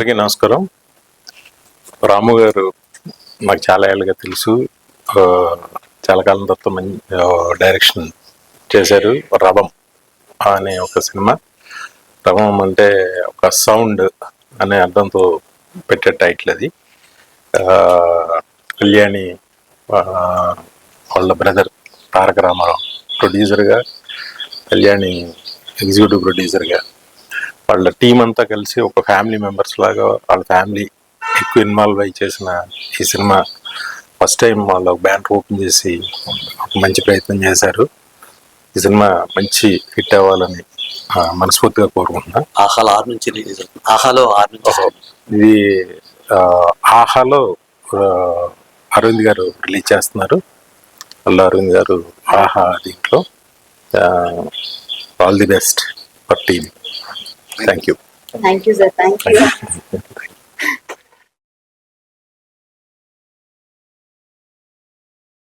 అందరికీ నమస్కారం. రాము గారు నాకు చాలా ఏళ్ళుగా తెలుసు. చాలా కాలం తర్వాత డైరెక్షన్ చేశారు. రవం అనే ఒక సినిమా. రవం అంటే ఒక సౌండ్ అనే అర్థంతో పెట్టే టైటిల్ అది. కళ్యాణి వాళ్ళ బ్రదర్ తారక రామారావు ప్రొడ్యూసర్గా, కళ్యాణి ఎగ్జిక్యూటివ్ ప్రొడ్యూసర్గా వాళ్ళ టీం అంతా కలిసి ఒక ఫ్యామిలీ మెంబర్స్ లాగా వాళ్ళ ఫ్యామిలీ ఎక్కువ ఇన్వాల్వ్ అయ్యి చేసిన ఈ సినిమా ఫస్ట్ టైం వాళ్ళ బ్యానర్ ఓపెన్ చేసి ఒక మంచి ప్రయత్నం చేశారు. ఈ సినిమా మంచి హిట్ అవ్వాలని మనస్ఫూర్తిగా కోరుకుంటున్నా. ఇది ఆహాలో అరవింద్ గారు రిలీజ్ చేస్తున్నారు. అరవింద్ గారు ఆహా దీంట్లో all the best for team. Thank you. Thank you, sir. Thank you.